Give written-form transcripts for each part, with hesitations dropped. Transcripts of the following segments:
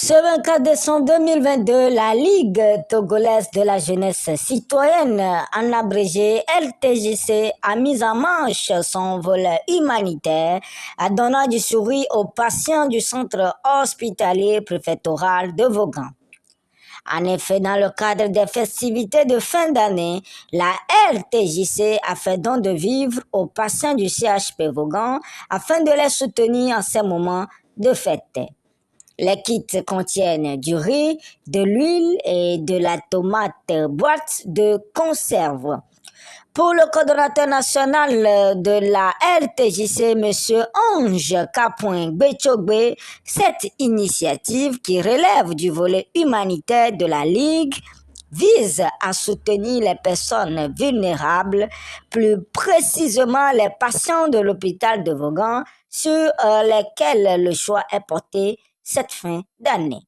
Ce 24 décembre 2022, la Ligue togolaise de la jeunesse citoyenne, en abrégé LTJC, a mis en marche son volet humanitaire en donnant du sourire aux patients du centre hospitalier préfectoral de Vaughan. En effet, dans le cadre des festivités de fin d'année, la LTJC a fait don de vivres aux patients du CHP Vaughan afin de les soutenir en ces moments de fête. Les kits contiennent du riz, de l'huile et de la tomate boîte de conserve. Pour le coordonnateur national de la LTJC, M. Ange Kapouin Betchogbe, cette initiative qui relève du volet humanitaire de la Ligue vise à soutenir les personnes vulnérables, plus précisément les patients de l'hôpital de Vaughan, sur lesquels le choix est porté cette fin d'année.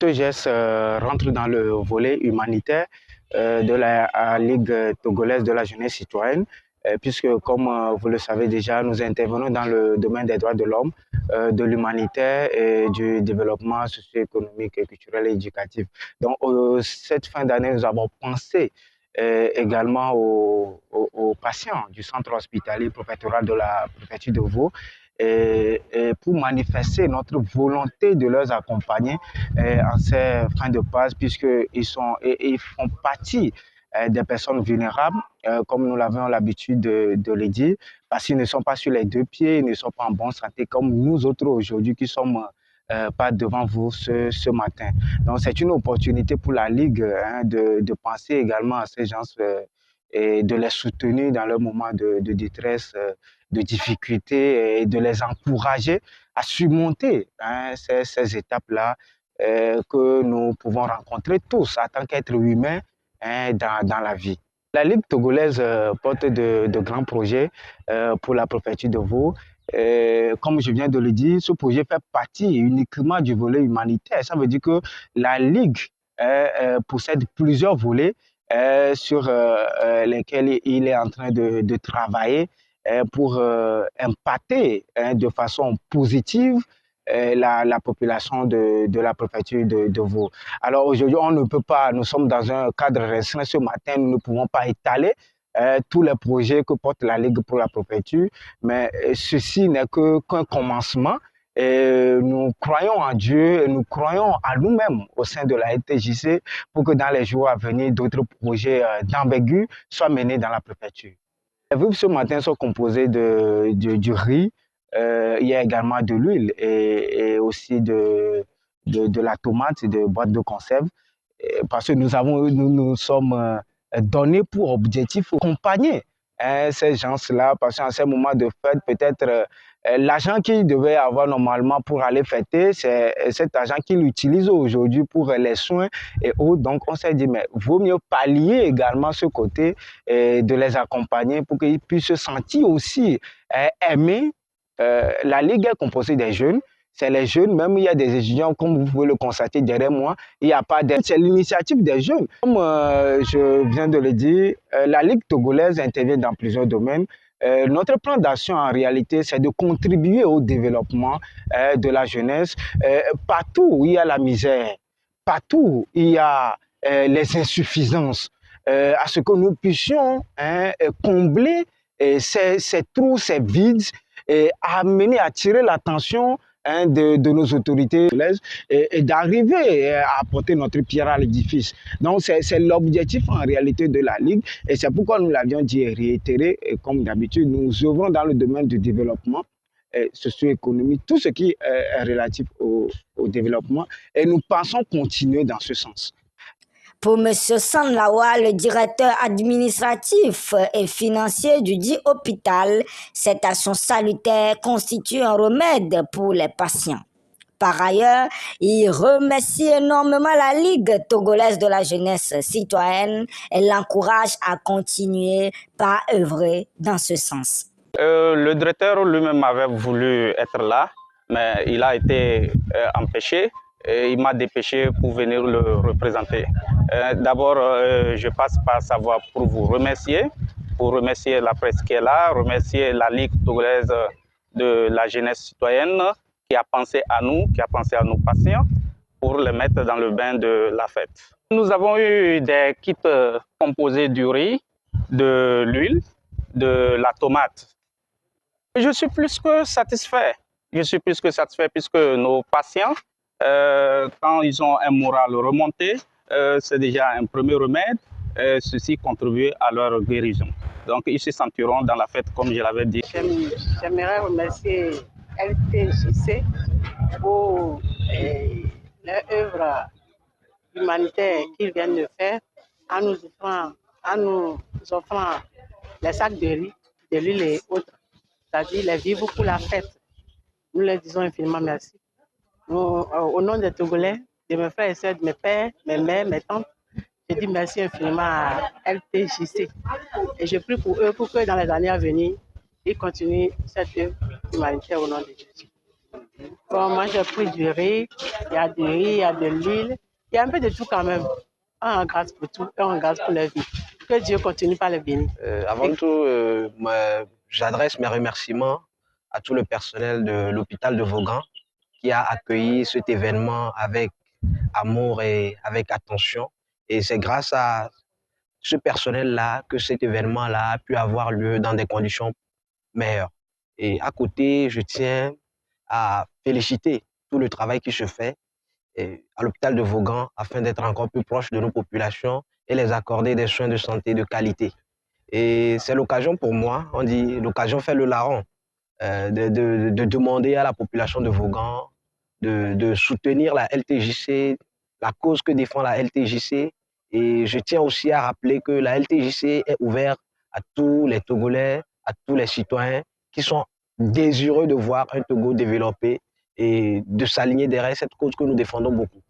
Ce geste rentre dans le volet humanitaire de la Ligue togolaise de la jeunesse citoyenne, puisque, comme vous le savez déjà, nous intervenons dans le domaine des droits de l'homme, de l'humanitaire et du développement socio-économique, culturel et éducatif. Donc, cette fin d'année, nous avons pensé également aux patients du centre hospitalier préfectoral de la préfecture de Vaud, et pour manifester notre volonté de les accompagner en ces fins de passe, puisqu'ils font partie des personnes vulnérables, comme nous l'avons l'habitude de le dire, parce qu'ils ne sont pas sur les deux pieds, ils ne sont pas en bonne santé comme nous autres aujourd'hui qui sommes pas devant vous ce matin. Donc c'est une opportunité pour la Ligue de penser également à ces gens et de les soutenir dans leur moment de détresse, de difficulté, et de les encourager à surmonter ces étapes-là que nous pouvons rencontrer tous en tant qu'êtres humains dans la vie. La Ligue togolaise porte de grands projets pour la préfecture de Vaud. Comme je viens de le dire, ce projet fait partie uniquement du volet humanitaire. Ça veut dire que la Ligue possède plusieurs volets sur lesquels il est en train de travailler pour impacter de façon positive la population de la préfecture de Vaud. Alors aujourd'hui, on ne peut pas, nous sommes dans un cadre restreint ce matin, nous ne pouvons pas étaler tous les projets que porte la Ligue pour la préfecture, mais ceci n'est qu'un commencement. Et nous croyons en Dieu et nous croyons à nous-mêmes au sein de la LTJC pour que dans les jours à venir, d'autres projets d'envergure soient menés dans la préfecture. Les vivres ce matin sont composés du riz, il y a également de l'huile et aussi de la tomate, de boîtes de conserve, parce que nous sommes donnés pour objectif d'accompagner ces gens-là, parce qu'en ces moments de fête, peut-être l'argent qu'ils devaient avoir normalement pour aller fêter, c'est cet argent qu'ils utilisent aujourd'hui pour les soins et autres. Donc, on s'est dit, mais vaut mieux pallier également ce côté de les accompagner pour qu'ils puissent se sentir aussi aimés. La Ligue est composée des jeunes. C'est les jeunes, même il y a des étudiants, comme vous pouvez le constater derrière moi, il n'y a pas d'aide. C'est l'initiative des jeunes. Comme je viens de le dire, la Ligue togolaise intervient dans plusieurs domaines. Notre plan d'action, en réalité, c'est de contribuer au développement de la jeunesse. Partout où il y a la misère, partout où il y a les insuffisances, à ce que nous puissions combler ces trous, ces vides, et amener, attirer l'attention de nos autorités et d'arriver à apporter notre pierre à l'édifice. Donc c'est l'objectif en réalité de la Ligue et c'est pourquoi nous l'avions dit et réitéré, et comme d'habitude nous œuvrons dans le domaine du développement socio-économique, tout ce qui est relatif au développement, et nous pensons continuer dans ce sens. Pour M. Sanlawa, le directeur administratif et financier du dit hôpital, cette action salutaire constitue un remède pour les patients. Par ailleurs, il remercie énormément la Ligue togolaise de la jeunesse citoyenne et l'encourage à continuer par œuvrer dans ce sens. Le directeur lui-même avait voulu être là, mais il a été empêché. Et il m'a dépêché pour venir le représenter. D'abord, je passe par sa voix pour vous remercier, pour remercier la presse qui est là, remercier la Ligue togolaise de la jeunesse citoyenne qui a pensé à nous, qui a pensé à nos patients, pour les mettre dans le bain de la fête. Nous avons eu des kits composés du riz, de l'huile, de la tomate. Je suis plus que satisfait. Je suis plus que satisfait puisque nos patients, quand ils ont un moral remonté, c'est déjà un premier remède. Ceci contribue à leur guérison. Donc, ils se sentiront dans la fête, comme je l'avais dit. J'aimerais remercier LTJC pour leur œuvre humanitaire qu'ils viennent de faire en nous offrant les sacs de riz, de l'huile et autres, c'est-à-dire les vivres pour la fête. Nous leur disons infiniment merci. Nous, au nom des Togolais, de mes frères et sœurs, de mes pères, mes mères, mes tantes, je dis merci infiniment à LTJC. Et je prie pour eux pour que dans les années à venir, ils continuent cette œuvre humanitaire au nom de Jésus. Bon, moi, j'ai pris du riz, il y a du riz, il y a de l'huile, il y a un peu de tout quand même. On grâce pour tout et on grâce pour leur vie. Que Dieu continue par les bénir. Avant tout, j'adresse mes remerciements à tout le personnel de l'hôpital de Vaughan qui a accueilli cet événement avec amour et avec attention. Et c'est grâce à ce personnel-là que cet événement-là a pu avoir lieu dans des conditions meilleures. Et à côté, je tiens à féliciter tout le travail qui se fait à l'hôpital de Vaughan afin d'être encore plus proche de nos populations et les accorder des soins de santé de qualité. Et c'est l'occasion pour moi, on dit l'occasion fait le larron, de demander à la population de Vaughan de soutenir la LTJC, la cause que défend la LTJC. Et je tiens aussi à rappeler que la LTJC est ouverte à tous les Togolais, à tous les citoyens qui sont désireux de voir un Togo développé et de s'aligner derrière cette cause que nous défendons beaucoup.